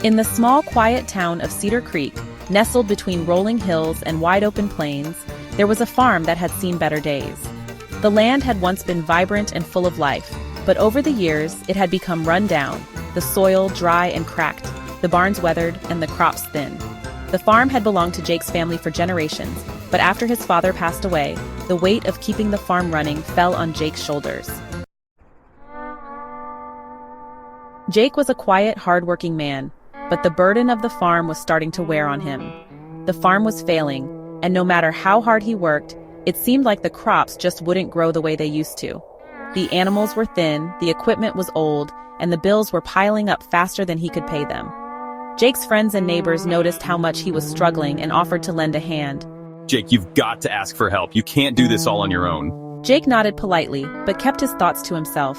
In the small, quiet town of Cedar Creek, nestled between rolling hills and wide-open plains, there was a farm that had seen better days. The land had once been vibrant and full of life, but over the years, it had become run down, the soil dry and cracked, the barns weathered, and the crops thin. The farm had belonged to Jake's family for generations, but after his father passed away, the weight of keeping the farm running fell on Jake's shoulders. Jake was a quiet, hard-working man, but the burden of the farm was starting to wear on him. The farm was failing, and no matter how hard he worked, it seemed like the crops just wouldn't grow the way they used to. The animals were thin, the equipment was old, and the bills were piling up faster than he could pay them. Jake's friends and neighbors noticed how much he was struggling and offered to lend a hand. Jake, you've got to ask for help. You can't do this all on your own. Jake nodded politely, but kept his thoughts to himself.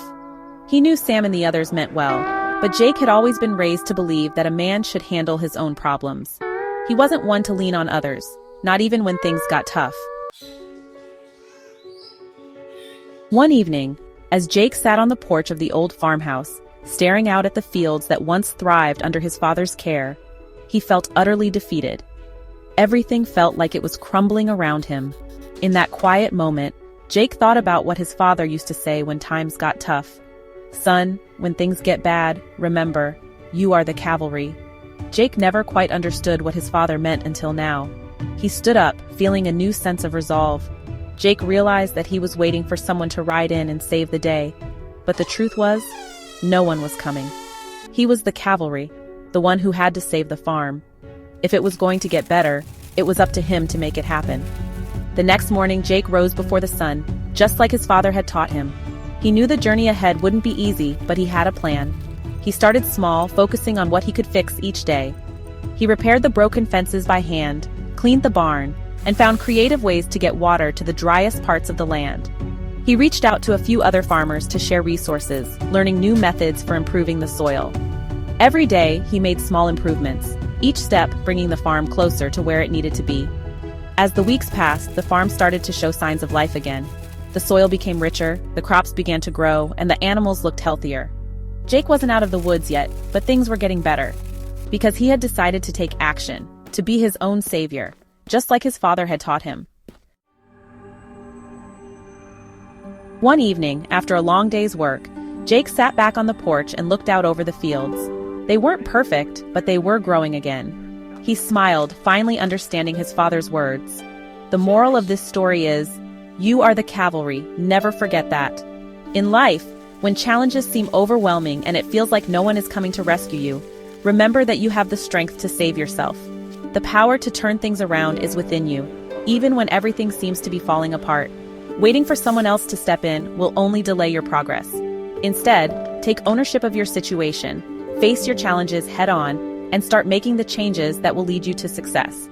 He knew Sam and the others meant well, but Jake had always been raised to believe that a man should handle his own problems. He wasn't one to lean on others, not even when things got tough. One evening, as Jake sat on the porch of the old farmhouse, staring out at the fields that once thrived under his father's care, he felt utterly defeated. Everything felt like it was crumbling around him. In that quiet moment, Jake thought about what his father used to say when times got tough. "Son, when things get bad, remember, you are the cavalry." Jake never quite understood what his father meant until now. He stood up, feeling a new sense of resolve. Jake realized that he was waiting for someone to ride in and save the day. But the truth was, no one was coming. He was the cavalry, the one who had to save the farm. If it was going to get better, it was up to him to make it happen. The next morning, Jake rose before the sun, just like his father had taught him. He knew the journey ahead wouldn't be easy, but he had a plan. He started small, focusing on what he could fix each day. He repaired the broken fences by hand, cleaned the barn, and found creative ways to get water to the driest parts of the land. He reached out to a few other farmers to share resources, learning new methods for improving the soil. Every day, he made small improvements, each step bringing the farm closer to where it needed to be. As the weeks passed, the farm started to show signs of life again. The soil became richer, the crops began to grow, and the animals looked healthier. Jake wasn't out of the woods yet, but things were getting better. Because he had decided to take action, to be his own savior, just like his father had taught him. One evening, after a long day's work, Jake sat back on the porch and looked out over the fields. They weren't perfect, but they were growing again. He smiled, finally understanding his father's words. The moral of this story is, you are the cavalry, never forget that. In life, when challenges seem overwhelming and it feels like no one is coming to rescue you, remember that you have the strength to save yourself. The power to turn things around is within you, even when everything seems to be falling apart. Waiting for someone else to step in will only delay your progress. Instead, take ownership of your situation, face your challenges head-on, and start making the changes that will lead you to success.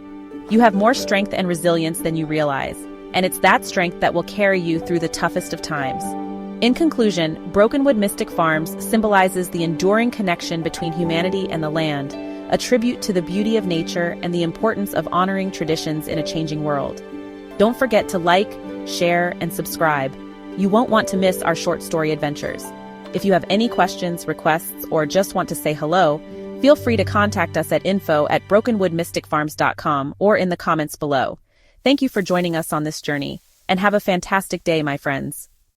You have more strength and resilience than you realize, and it's that strength that will carry you through the toughest of times. In conclusion, Brokenwood Mystic Farms symbolizes the enduring connection between humanity and the land, a tribute to the beauty of nature and the importance of honoring traditions in a changing world. Don't forget to like, share, and subscribe. You won't want to miss our short story adventures. If you have any questions, requests, or just want to say hello, feel free to contact us at info@brokenwoodmysticfarms.com or in the comments below. Thank you for joining us on this journey, and have a fantastic day, my friends.